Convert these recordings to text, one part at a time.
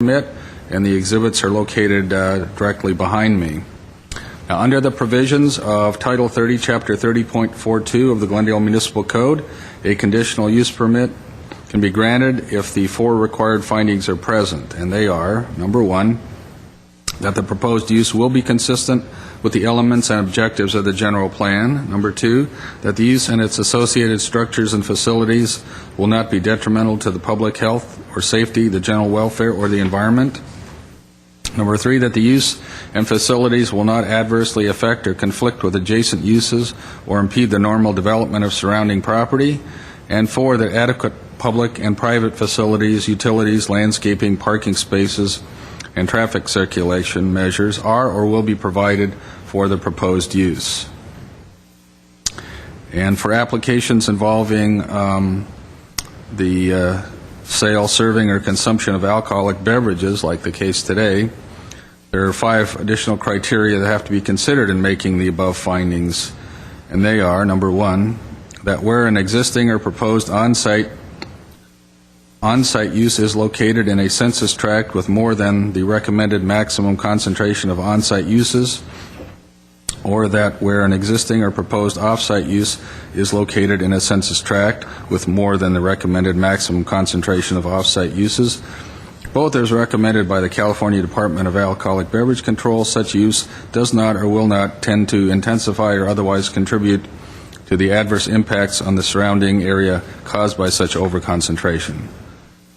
permit, and the exhibits are located directly behind me. Now, under the provisions of Title 30, Chapter 30.42 of the Glendale Municipal Code, a conditional use permit can be granted if the four required findings are present, and they are, number one, that the proposed use will be consistent with the elements and objectives of the general plan. Number two, that the use and its associated structures and facilities will not be detrimental to the public health or safety, the general welfare, or the environment. Number three, that the use and facilities will not adversely affect or conflict with adjacent uses or impede the normal development of surrounding property. And four, that adequate public and private facilities, utilities, landscaping, parking spaces, and traffic circulation measures are or will be provided for the proposed use. And for applications involving the sale, serving, or consumption of alcoholic beverages, like the case today, there are 5 additional criteria that have to be considered in making the above findings. And they are, number one, that where an existing or proposed on-site use is located in a census tract with more than the recommended maximum concentration of on-site uses, or that where an existing or proposed off-site use is located in a census tract with more than the recommended maximum concentration of off-site uses, both as recommended by the California Department of Alcoholic Beverage Control. Such use does not or will not tend to intensify or otherwise contribute to the adverse impacts on the surrounding area caused by such overconcentration.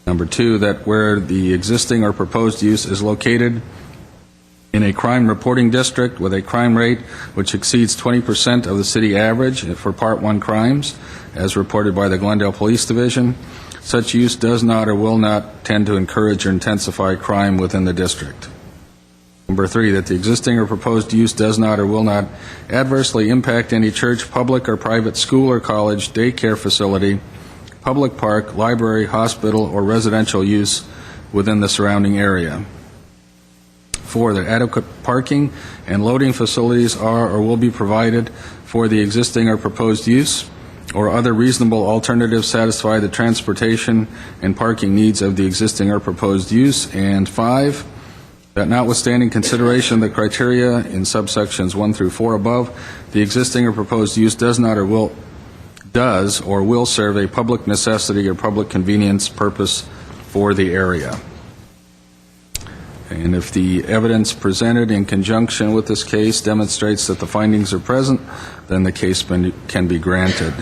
Number two, that where the existing or proposed use is located in a crime reporting district with a crime rate which exceeds 20% of the city average for Part 1 crimes, as reported by the Glendale Police Division, such use does not or will not tend to encourage or intensify crime within the district. Number three, that the existing or proposed use does not or will not adversely impact any church, public or private school or college, daycare facility, public park, library, hospital, or residential use within the surrounding area. 4, that adequate parking and loading facilities are or will be provided for the existing or proposed use, or other reasonable alternatives satisfy the transportation and parking needs of the existing or proposed use. And 5, that notwithstanding consideration of the criteria in subsections 1 through 4 above, the existing or proposed use does or will serve a public necessity or public convenience purpose for the area. And if the evidence presented in conjunction with this case demonstrates that the findings are present, then the case can be granted.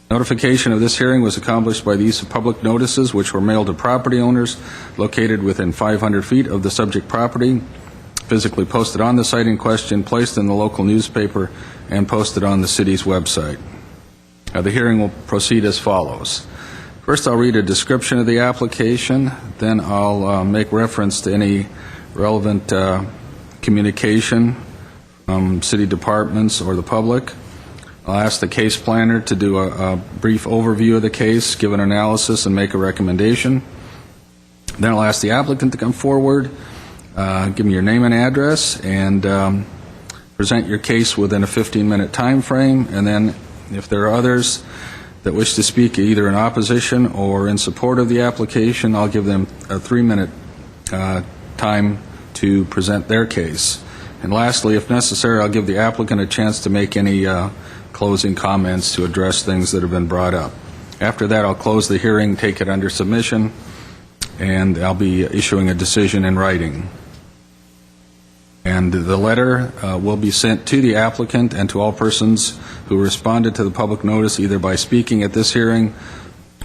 Notification of this hearing was accomplished by the use of public notices, which were mailed to property owners located within 500 feet of the subject property, physically posted on the site in question, placed in the local newspaper, and posted on the city's website. The hearing will proceed as follows. First, I'll read a description of the application. Then I'll make reference to any relevant communication from city departments or the public. I'll ask the case planner to do a brief overview of the case, give an analysis, and make a recommendation. Then I'll ask the applicant to come forward, give me your name and address, and present your case within a 15-minute time frame. And then if there are others that wish to speak either in opposition or in support of the application, I'll give them a 3-minute time to present their case. And lastly, if necessary, I'll give the applicant a chance to make any closing comments to address things that have been brought up. After that, I'll close the hearing, take it under submission, and I'll be issuing a decision in writing. And the letter will be sent to the applicant and to all persons who responded to the public notice, either by speaking at this hearing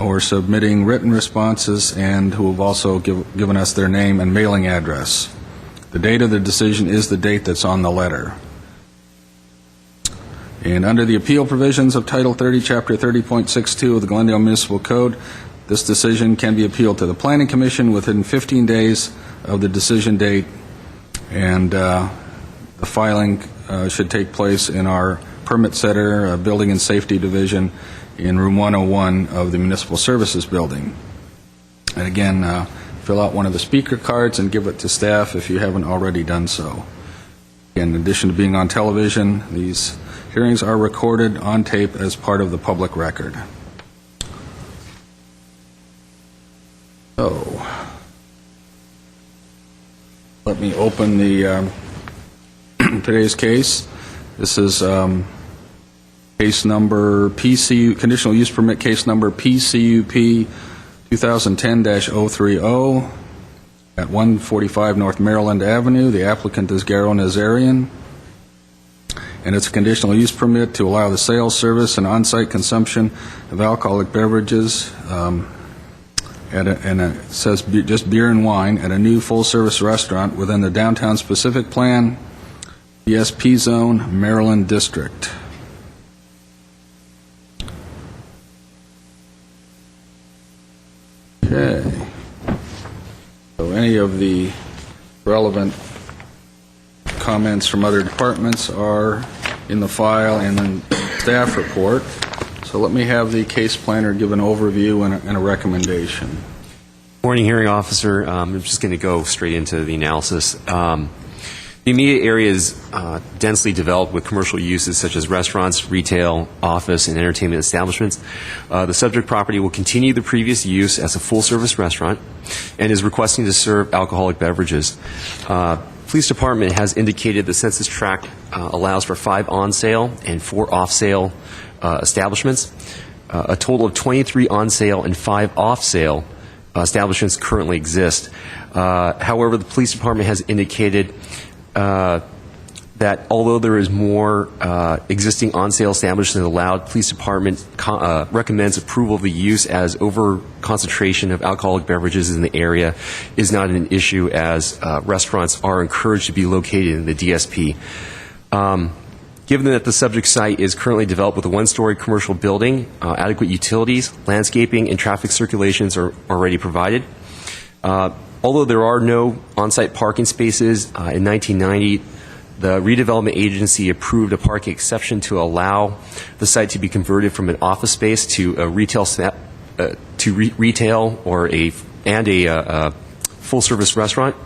or submitting written responses, and who have also given us their name and mailing address. The date of the decision is the date that's on the letter. And under the appeal provisions of Title 30, Chapter 30.62 of the Glendale Municipal Code, this decision can be appealed to the Planning Commission within 15 days of the decision date, and the filing should take place in our Permit Center, Building and Safety Division in Room 101 of the Municipal Services Building. And again, fill out one of the speaker cards and give it to staff if you haven't already done so. In addition to being on television, these hearings are recorded on tape as part of the public record. So, Let me open the today's case. This is case number PCU, conditional use permit case number PCUP 2010-030 at 145 North Maryland Avenue. The applicant is Garo Nazarian, and it's a conditional use permit to allow the sale, service, and on-site consumption of alcoholic beverages, it says just beer and wine, at a new full-service restaurant within the Downtown Specific Plan, DSP Zone, Maryland District. Okay. So any of the relevant comments from other departments are in the file and then staff report. So let me have the case planner give an overview and a recommendation. Morning, hearing officer. I'm just going to go straight into the analysis. The immediate area is densely developed with commercial uses such as restaurants, retail, office, and entertainment establishments. The subject property will continue the previous use as a full-service restaurant and is requesting to serve alcoholic beverages. Police Department has indicated the census tract allows for 5 on-sale and 4 off-sale establishments. A total of 23 on-sale and 5 off-sale establishments currently exist. However, the Police Department has indicated that although there is more existing on-sale establishments than allowed, Police Department recommends approval of the use as over-concentration of alcoholic beverages in the area is not an issue, as restaurants are encouraged to be located in the DSP. Given that the subject site is currently developed with a 1-story commercial building, adequate utilities, landscaping, and traffic circulations are already provided. Although there are no on-site parking spaces, in 1990, the redevelopment agency approved a parking exception to allow the site to be converted from an office space to a retail or a full-service restaurant.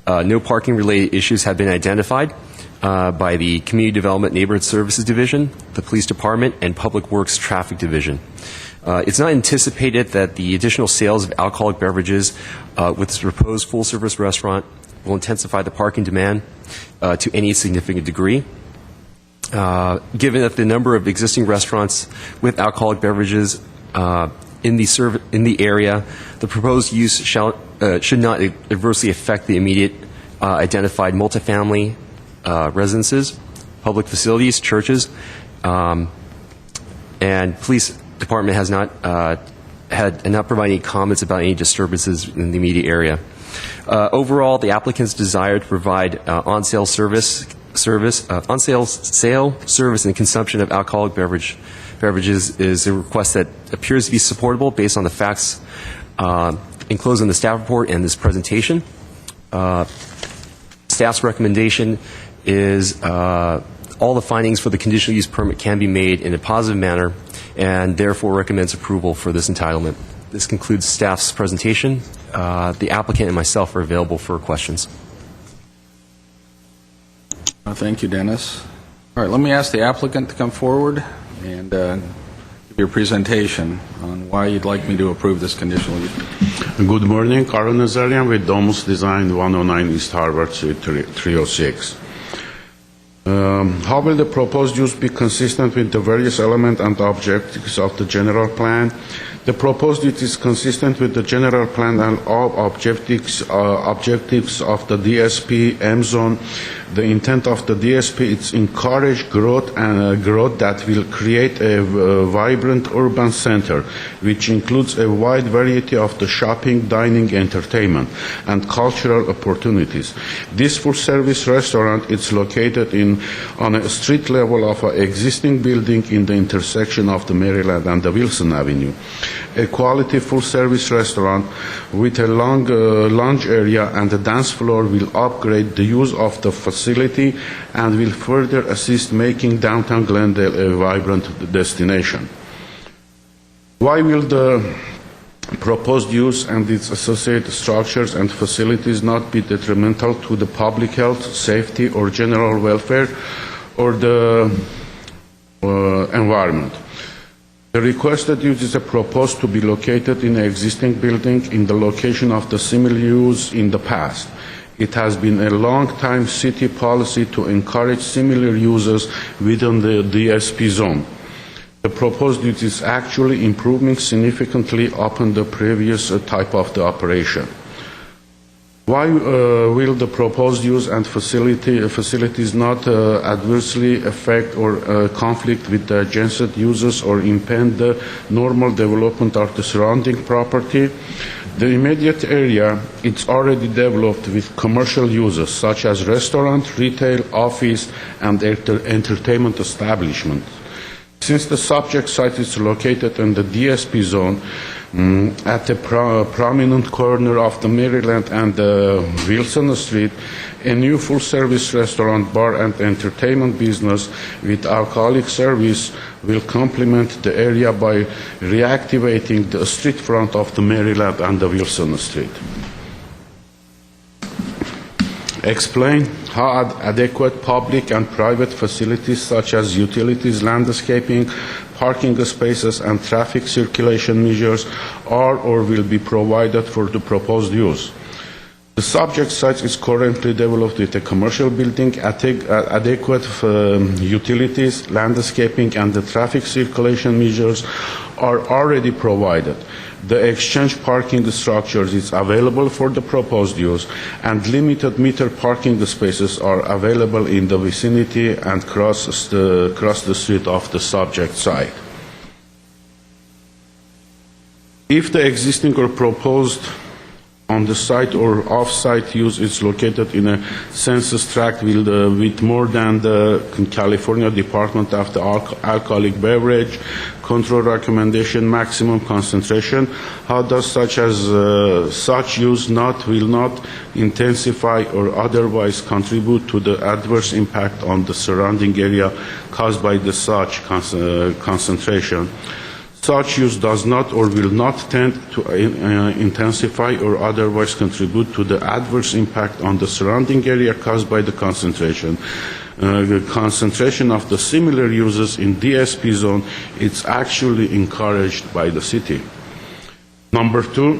No parking-related issues have been identified by the Community Development Neighborhood Services Division, the Police Department, and Public Works Traffic Division. It's not anticipated that the additional sales of alcoholic beverages with this proposed full-service restaurant will intensify the parking demand to any significant degree. Given that the number of existing restaurants with alcoholic beverages in the area, the proposed use should not adversely affect the immediate identified multifamily residences, public facilities, churches, and Police Department has not provided any comments about any disturbances in the immediate area. Overall, the applicant's desire to provide on-sale sale, service, and consumption of alcoholic beverages is a request that appears to be supportable based on the facts enclosed in the staff report and this presentation. Staff's recommendation is all the findings for the conditional use permit can be made in a positive manner and therefore recommends approval for this entitlement. This concludes staff's presentation. The applicant and myself are available for questions. Thank you, Dennis. All right, let me ask the applicant to come forward and give your presentation on why you'd like me to approve this conditional use. Good morning, Garo Nazarian with Domus Design, 109 East Harvard Street, 306. How will the proposed use be consistent with the various elements and objectives of the general plan? The proposed use is consistent with the general plan and all objectives of the DSP M zone. The intent of the DSP is encourage growth and growth that will create a vibrant urban center, which includes a wide variety of the shopping, dining, entertainment, and cultural opportunities. This full-service restaurant is located on a street level of an existing building in the intersection of the Maryland and the Wilson Avenue. A quality full-service restaurant with a long lounge area and a dance floor will upgrade the use of the facility and will further assist making downtown Glendale a vibrant destination. Why will the proposed use and its associated structures and facilities not be detrimental to the public health, safety, or general welfare, or the environment? The requested use is proposed to be located in an existing building in the location of the similar use in the past. It has been a long-time city policy to encourage similar uses within the DSP zone. The proposed use is actually improving significantly upon the previous type of the operation. Why will the proposed use and facilities not adversely affect or conflict with the adjacent uses or impede the normal development of the surrounding property? The immediate area is already developed with commercial uses such as restaurant, retail, office, and entertainment establishment. Since the subject site is located in the DSP zone, at a prominent corner of the Maryland and Wilson Street, a new full-service restaurant, bar, and entertainment business with alcoholic service will complement the area by reactivating the street front of the Maryland and the Wilson Street. Explain how adequate public and private facilities such as utilities, landscaping, parking spaces, and traffic circulation measures are or will be provided for the proposed use. The subject site is currently developed with a commercial building, adequate utilities, landscaping, and the traffic circulation measures are already provided. The exchange parking structures is available for the proposed use, and limited meter parking spaces are available in the vicinity and cross the street of the subject site. If the existing or proposed on the site or off-site use is located in a census tract with more than the California Department of the Alcoholic Beverage Control recommendation maximum concentration, how does such use will not intensify or otherwise contribute to the adverse impact on the surrounding area caused by the such concentration? Such use does not or will not tend to intensify or otherwise contribute to the adverse impact on the surrounding area caused by the concentration. The concentration of the similar uses in DSP zone is actually encouraged by the city. Number 2,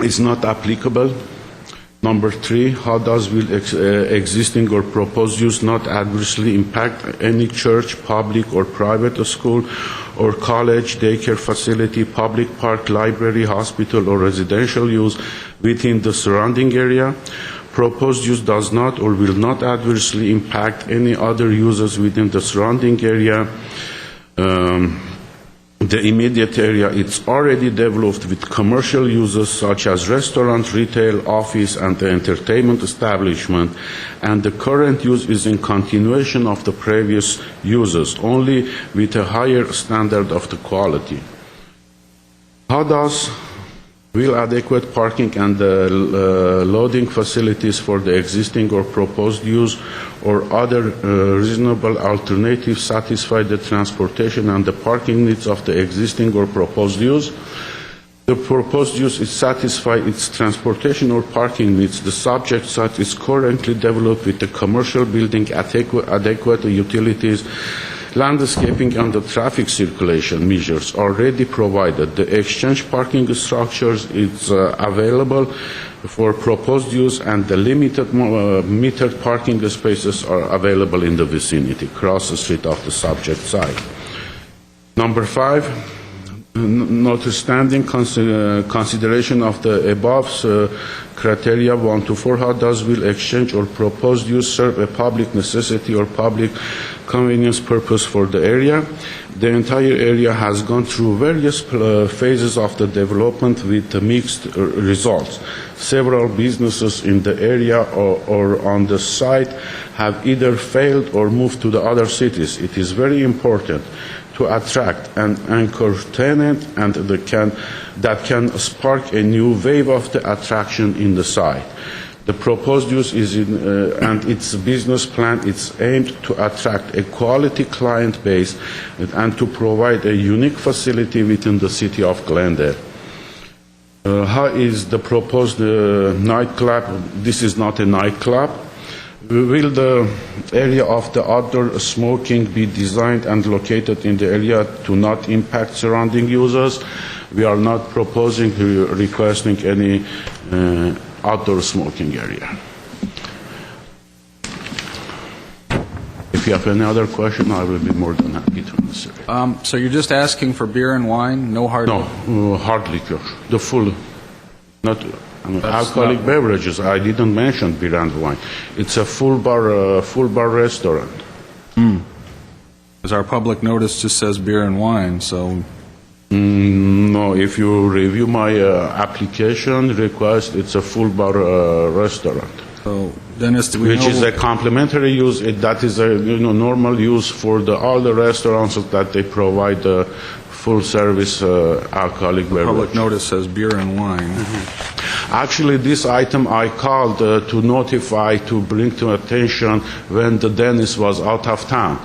is not applicable. Number 3, how does existing or proposed use not adversely impact any church, public or private school or college, daycare facility, public park, library, hospital, or residential use within the surrounding area? Proposed use does not or will not adversely impact any other uses within the surrounding area. The immediate area is already developed with commercial uses such as restaurant, retail, office, and the entertainment establishment, and the current use is in continuation of the previous uses, only with a higher standard of the quality. How will adequate parking and loading facilities for the existing or proposed use or other reasonable alternatives satisfy the transportation and the parking needs of the existing or proposed use? The proposed use is satisfy its transportation or parking needs. The subject site is currently developed with the commercial building, adequate utilities, landscaping, and the traffic circulation measures already provided. The exchange parking structures is available for proposed use, and the limited metered parking spaces are available in the vicinity, across the street of the subject site. Number 5, notwithstanding consideration of the above criteria 1 to 4, how will exchange or proposed use serve a public necessity or public convenience purpose for the area? The entire area has gone through various phases of the development with mixed results. Several businesses in the area or on the site have either failed or moved to the other cities. It is very important to attract an anchor tenant and that can spark a new wave of the attraction in the site. The proposed use and its business plan is aimed to attract a quality client base and to provide a unique facility within the city of Glendale. How is the proposed nightclub? This is not a nightclub. Will the area of the outdoor smoking be designed and located in the area to not impact surrounding users? We are not proposing requesting any outdoor smoking area. If you have any other question, I will be more than happy to answer. So you're just asking for beer and wine, no hard? No, hard liquor, the full, not alcoholic not- beverages. I didn't mention beer and wine. It's a full bar restaurant. Because our public notice just says beer and wine, so, No, if you review my application request, it's a full bar restaurant, so Dennis, do we know? which is a complimentary use. That is a normal use for all the restaurants that they provide full service alcoholic beverage. Public notice says beer and wine. Actually, this item I called to notify, to bring to attention when the Dennis was out of town.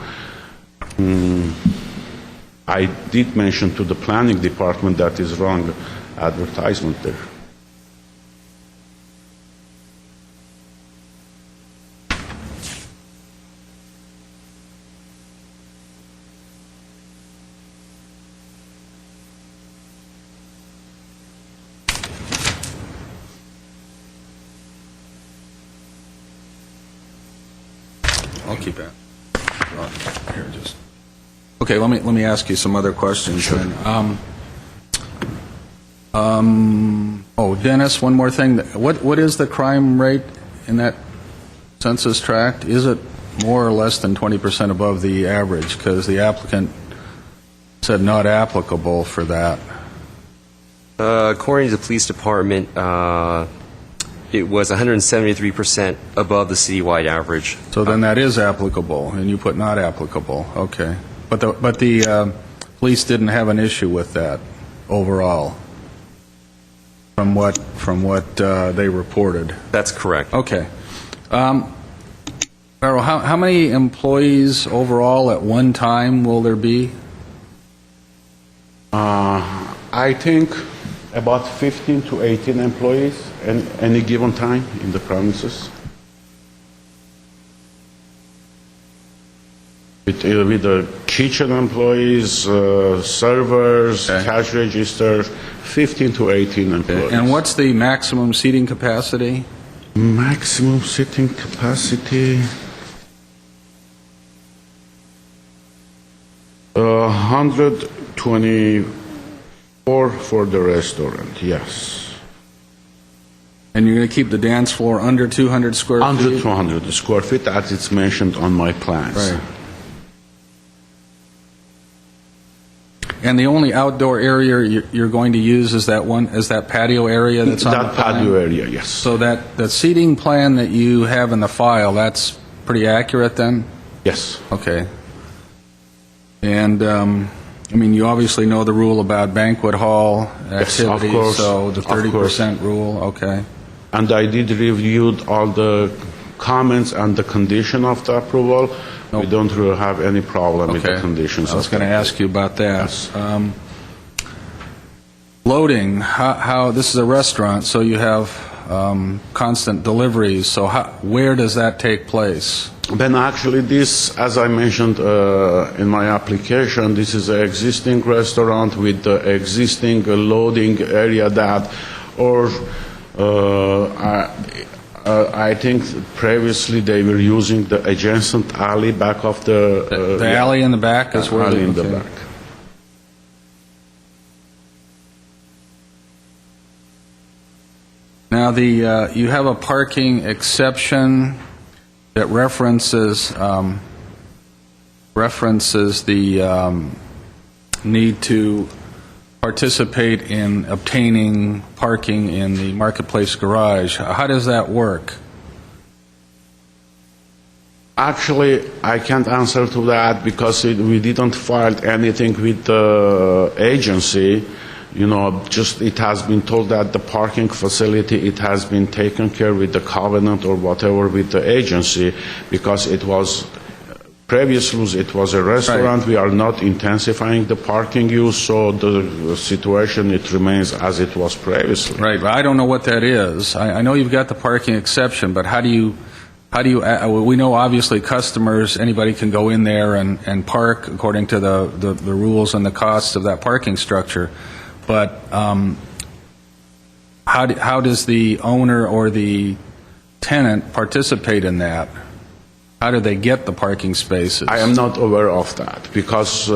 I did mention to the planning department that is wrong advertisement there. I'll keep that. Here, just. Okay, let me ask you some other questions then. Dennis, one more thing. What is the crime rate in that census tract? Is it more or less than 20% above the average? Because the applicant said not applicable for that. According to the police department, it was 173% above the citywide average. So then that is applicable, and you put not applicable. Okay. But the police didn't have an issue with that overall, from what they reported. That's correct. Okay. Farrell, how many employees overall at one time will there be? I think about 15 to 18 employees at any given time in the premises. With the kitchen employees, servers, Okay. cash register, 15 to 18 employees. And what's the maximum seating capacity? Maximum sitting capacity? 124 for the restaurant, yes. And you're going to keep the dance floor under 200 square feet? Under 200 square feet, as it's mentioned on my plans. Right. And the only outdoor area you're going to use is that patio area that's on the That plan? patio area, yes. So that seating plan that you have in the file, that's pretty accurate then? Yes. Okay. And, you obviously know the rule about banquet hall Yes, of activities, course, so the of course. 30% rule, okay. And I did review all the comments and the condition of the approval. We don't really have any problem with the Okay. conditions. I was of going to the- ask you about that. Yes. Loading, this is a restaurant, so you have constant deliveries, so where does that take place? Then actually this, as I mentioned in my application, this is an existing restaurant with the existing loading area I think previously they were using the adjacent alley back of the... The alley in the back is where... alley in the okay. back. Now, you have a parking exception that references the need to participate in obtaining parking in the marketplace garage. How does that work? Actually, I can't answer to that because we didn't file anything with the agency. Just it has been told that the parking facility, it has been taken care with the covenant or whatever with the agency because it was previously it was a restaurant. Right. We are not intensifying the parking use, so the situation it remains as it was previously. Right, but I don't know what that is. I know you've got the parking exception, but how do you, we know obviously customers, anybody can go in there and park according to the rules and the costs of that parking structure. But how does the owner or the tenant participate in that? How do they get the parking spaces? I am not aware of that because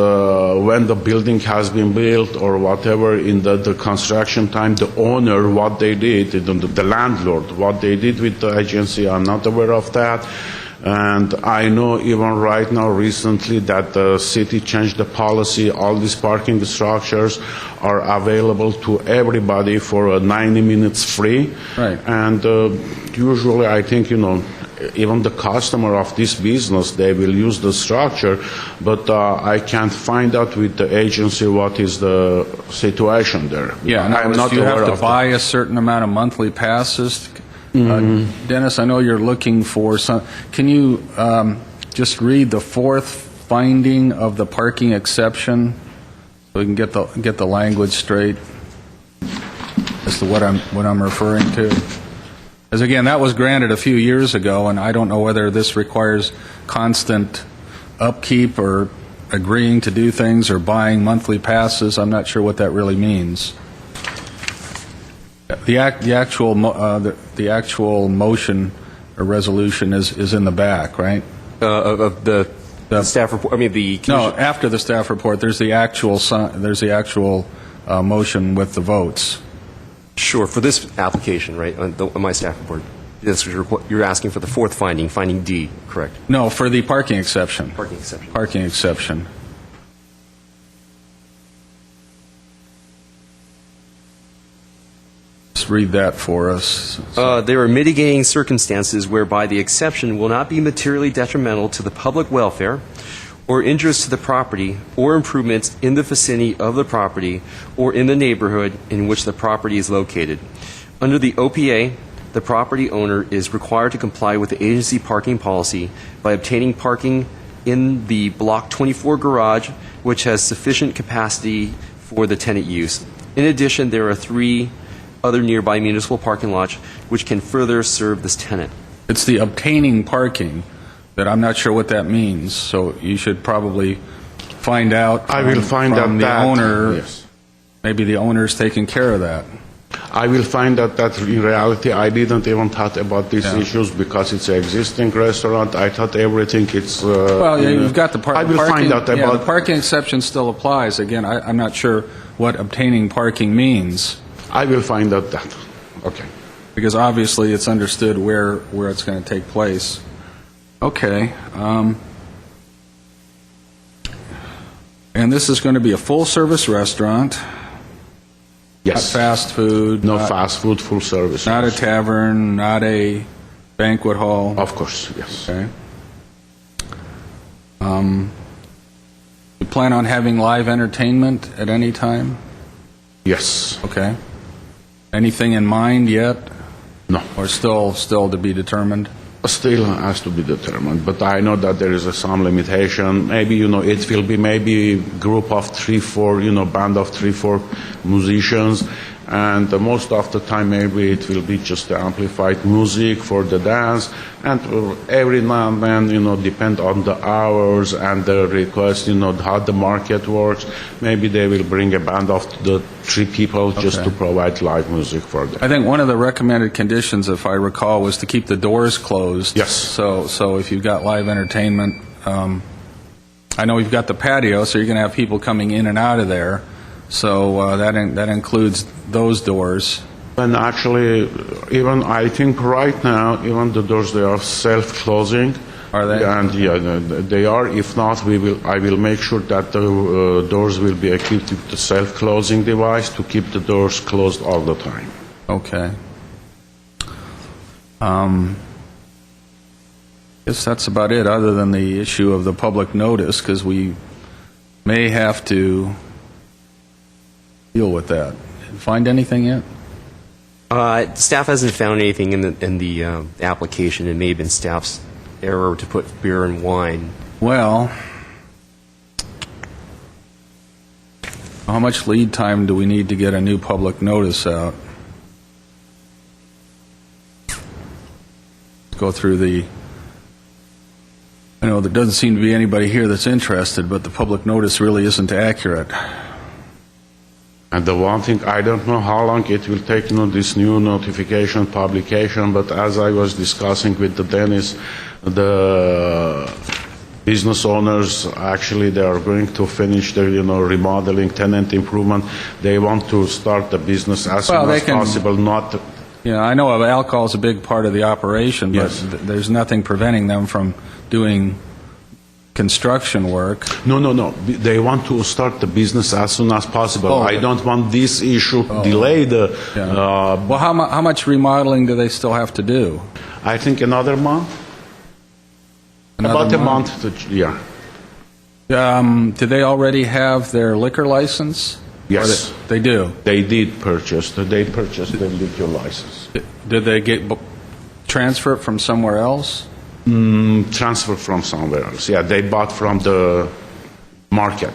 when the building has been built or whatever in the construction time, the owner, what they did, the landlord, what they did with the agency, I'm not aware of that. And I know even right now recently that the city changed the policy. All these parking structures are available to everybody for 90 minutes free. Right. And usually I think, even the customer of this business, they will use the structure, but I can't find out with the agency what is the situation there. Yeah, I'm not you aware have to of buy a certain amount of monthly passes. Dennis, I know you're looking for some. Can you just read the fourth finding of the parking exception so we can get the language straight as to what I'm referring to? Because again, that was granted a few years ago, and I don't know whether this requires constant upkeep or agreeing to do things or buying monthly passes. I'm not sure what that really means. The actual motion or resolution is in the back, right? Of the staff report, I mean, the commission. No, after the staff report, there's the actual motion with the votes. Sure, for this application, right, on my staff report, you're asking for the fourth finding, finding D, correct? No, for the parking exception. Parking exception. Parking exception. Just read that for us. There are mitigating circumstances whereby the exception will not be materially detrimental to the public welfare or injurious to the property or improvements in the vicinity of the property or in the neighborhood in which the property is located. Under the OPA, the property owner is required to comply with the agency parking policy by obtaining parking in the Block 24 garage, which has sufficient capacity for the tenant use. In addition, there are 3 other nearby municipal parking lots which can further serve this tenant. It's the obtaining parking that I'm not sure what that means, so you should probably find out I will find from out the that. owner. Yes. Maybe the owner's taking care of that. I will find out that in reality I didn't even thought about these Yeah. issues because it's an existing restaurant. I thought everything it's. Well, yeah, you've got the I will parking. find out Yeah, about. the parking exception still applies. Again, I'm not sure what obtaining parking means, I will find out that. Okay. because obviously it's understood where it's going to take place. Okay. And this is going to be a full-service restaurant, Yes. not fast food, No not, fast food, full service. not a tavern, not a banquet hall. Of course, yes. Okay. You plan on having live entertainment at any time? Yes. Okay. Anything in mind yet, No. or still to be determined? Still has to be determined, but I know that there is some limitation. Maybe, it will be maybe group of 3, 4, band of 3, 4 musicians, and most of the time maybe it will be just the amplified music for the dance, and every now and then, depend on the hours and the request, how the market works. Maybe they will bring a band of the 3 people just Okay. to provide live music for them. I think one of the recommended conditions, if I recall, was to keep the doors closed. Yes. So if you've got live entertainment, I know you've got the patio, so you're going to have people coming in and out of there. So that includes those doors. And actually, even I think right now, even the doors, they are self-closing. Are they? And yeah, they are. If not, I will make sure that the doors will be equipped with the self-closing device to keep the doors closed all the time. Okay. Guess that's about it, other than the issue of the public notice, because we may have to deal with that. Find anything yet? Staff hasn't found anything in the application. It may have been staff's error to put beer and wine. Well, how much lead time do we need to get a new public notice out? Go through I know there doesn't seem to be anybody here that's interested, but the public notice really isn't accurate. And the one thing, I don't know how long it will take, this new notification publication, but as I was discussing with the Dennis, the business owners, actually, they are going to finish their, remodeling, tenant improvement. They want to start the business as soon as possible, not... Yeah, I know alcohol is a big part of the operation, but Yes. There's nothing preventing them from doing construction work. No. They want to start the business as soon as possible. Oh, I don't want this issue delayed. Well, how much remodeling do they still have to do? I think another month. Another About a month? month. Yeah. Do they already have their liquor license? Yes. Or they do. They did purchase. They purchased the liquor license. Did they transfer it from somewhere else? Transfer from somewhere else. Yeah, they bought from the market.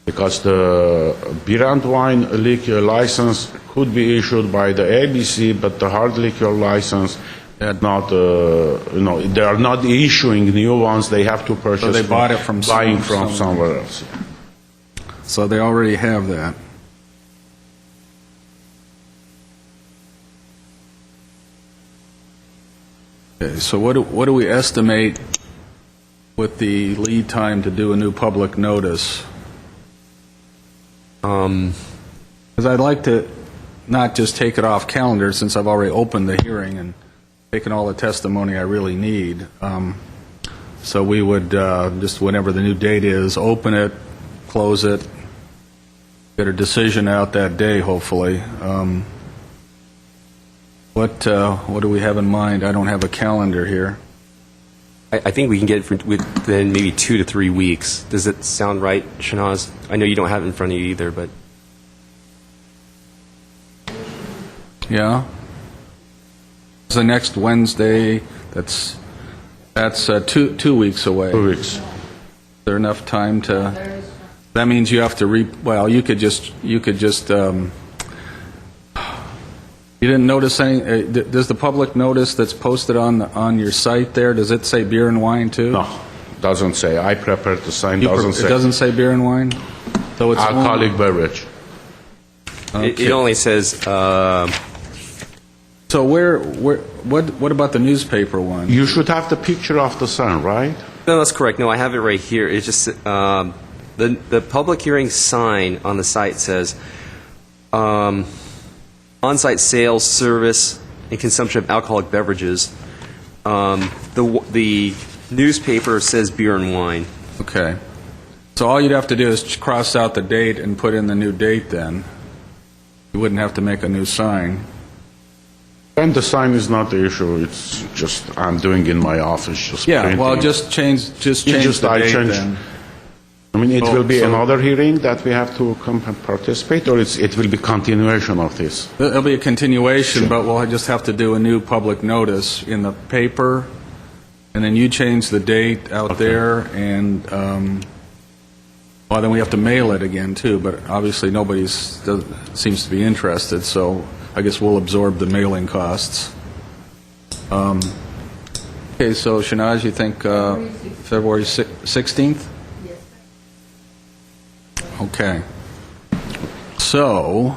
Because the beer and wine liquor license could be issued by the ABC, but the hard liquor license, not, they are not issuing new ones. They have to purchase. So they bought it from buying from somewhere else. So they already have that. Okay, so what do we estimate with the lead time to do a new public notice? Because I'd like to not just take it off calendar, since I've already opened the hearing and taken all the testimony I really need. So we would, just whenever the new date is, open it, close it, get a decision out that day, hopefully. What do we have in mind? I don't have a calendar here. I think we can get it within maybe 2 to 3 weeks. Does it sound right, Shanaz? I know you don't have it in front of you either, but... Yeah? It's the next Wednesday. That's 2 weeks away. 2 weeks. Is there enough time to... That means you have to well, you could just you didn't notice any, does the public notice that's posted on your site there, does it say beer and wine too? No, doesn't say. I prepared the sign. It Doesn't say. doesn't say beer and wine? So it's Alcoholic beverage. It only says... So what about the newspaper one? You should have the picture of the sign, right? No, that's correct. No, I have it right here. It's just the public hearing sign on the site says on-site sales, service, and consumption of alcoholic beverages. The newspaper says beer and wine. Okay. So all you'd have to do is cross out the date and put in the new date then. You wouldn't have to make a new sign. And the sign is not the issue. It's just I'm doing in my office. Just Yeah, printing. well, just change the date then. I mean, it will be so- another hearing that we have to come and participate, or it will be continuation of this. It'll be a continuation, but we'll just have to do a new public notice in the paper, and then you change the date out there, and, well, then we have to mail it again, too, but obviously nobody seems to be interested, so I guess we'll absorb the mailing costs. Okay, so Shanaz, you think February 16th? Okay. So,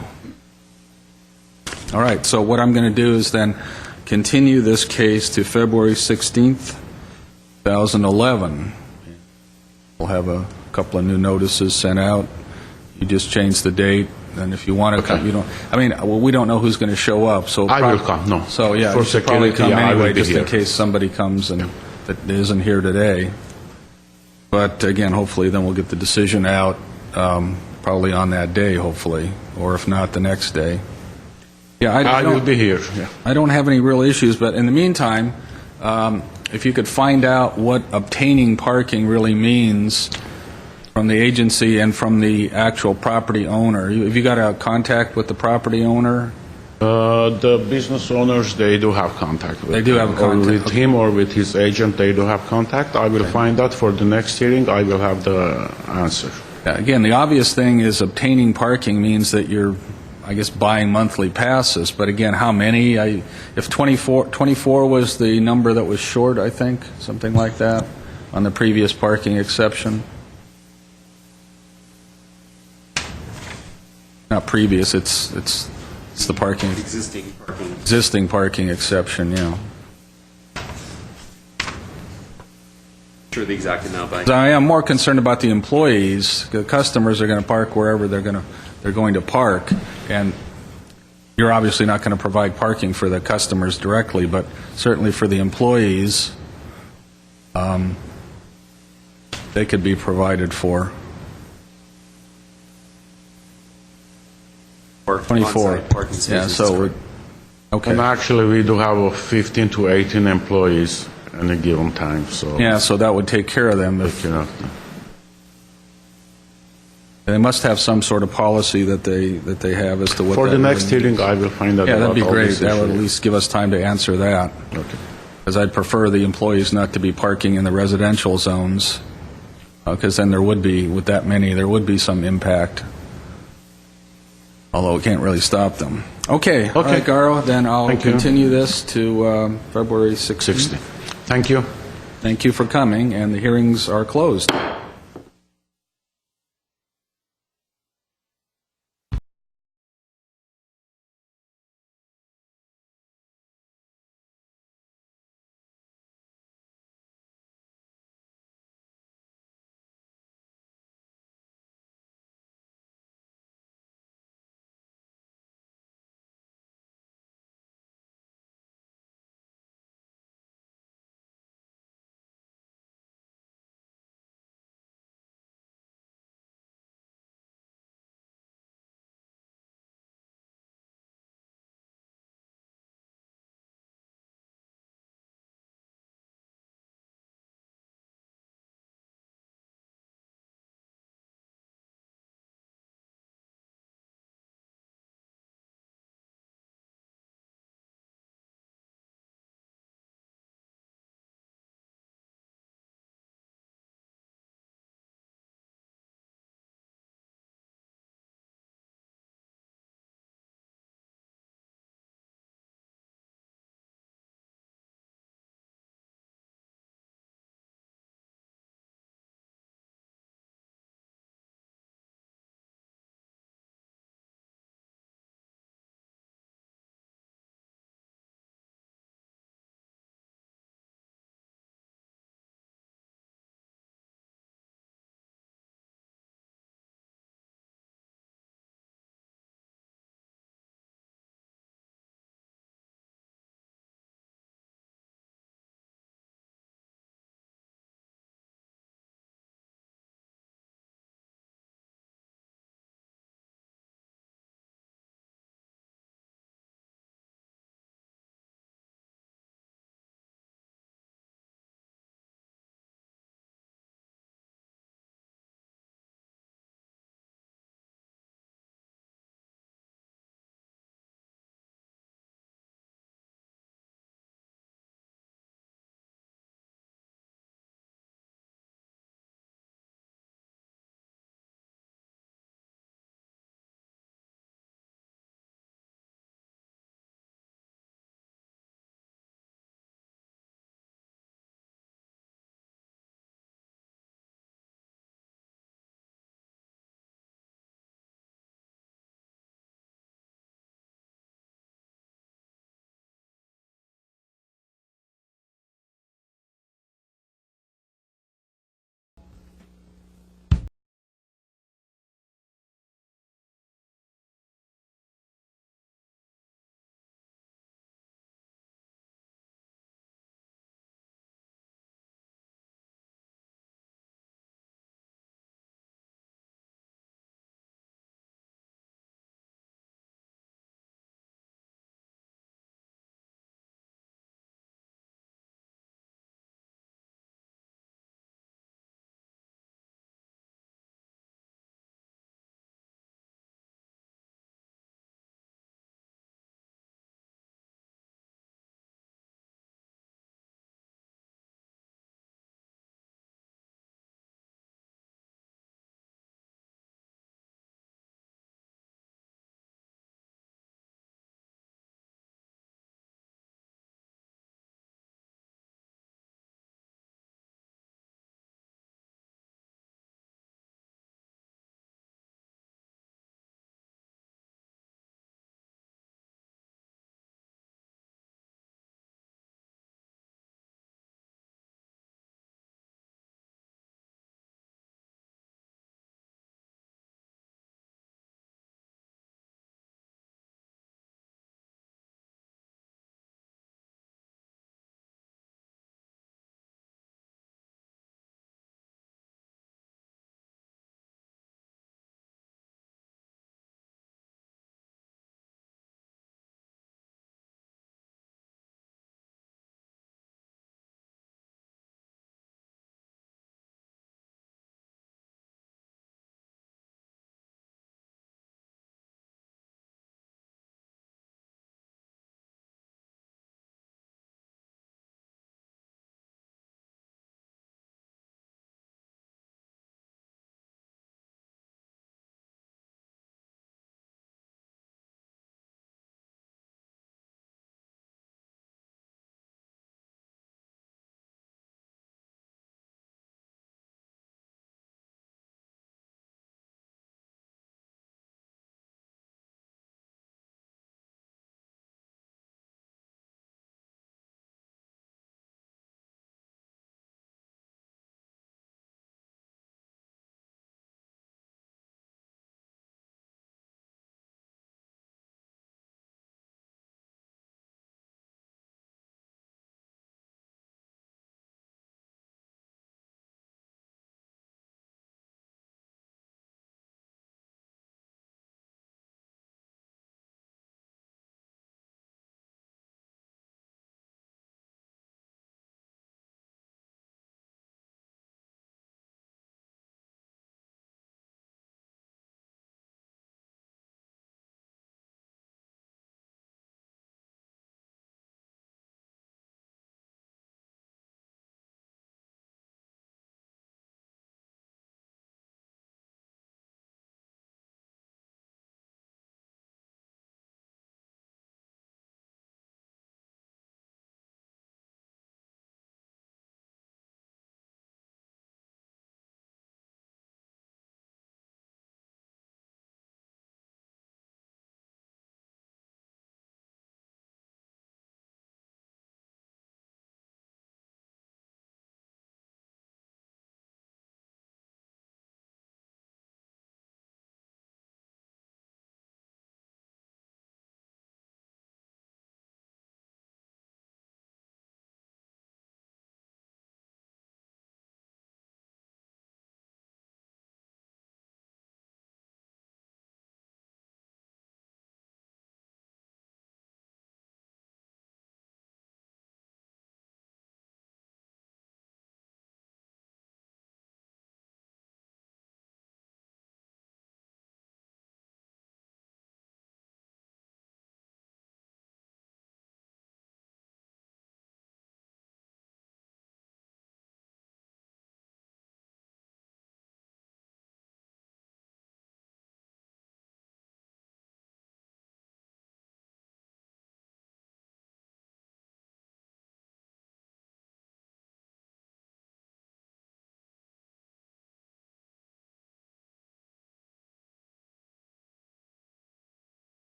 all right, so what I'm going to do is then continue this case to February 16th, 2011. We'll have a couple of new notices sent out. You just change the date, and if you want to come, you don't, I mean, well, we don't know who's going to show up, so... I will come, no. So, yeah, For you should probably security, come I will anyway, be just in here. case somebody comes and that isn't here today. But again, hopefully then we'll get the decision out probably on that day, hopefully, or if not, the next day. Yeah, I will be here. Yeah. I don't have any real issues, but in the meantime, if you could find out what obtaining parking really means from the agency and from the actual property owner. Have you got a contact with the property owner? The business owners, they do have contact with They do have him, or contact, with him or with his agent, they do have contact. I will find out for the next hearing. I will have the answer. Again, the obvious thing is obtaining parking means that you're, I guess, buying monthly passes. But again, how many? If 24 was the number that was short, I think, something like that, on the previous parking exception. Not previous, it's the parking, existing parking exception, yeah. Sure the exact amount, but I am more concerned about the employees. The customers are going to park wherever they're going to park, and you're obviously not going to provide parking for the customers directly, but certainly for the employees, they could be provided for. 24. on-site parking spaces. Yeah, so we're, okay. And actually, we do have 15 to 18 employees at a given time, so. Yeah, so that would take care of them. If, You know, they must have some sort of policy that they have as to what. for that the next really means. hearing, I will find out Yeah, that'd about be all great. these That would at issues. least give us time to answer that. Okay. Because I'd prefer the employees not to be parking in the residential zones, because then there would be, with that many, there would be some impact. Although it can't really stop them. Okay. All right, Garo, then I'll Thank you. continue this to February 16th. 60. Thank you. Thank you for coming, and the hearings are closed.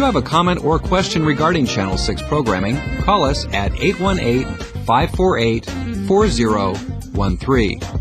you have a comment or question regarding Channel 6 programming, call us at 818-548-4013.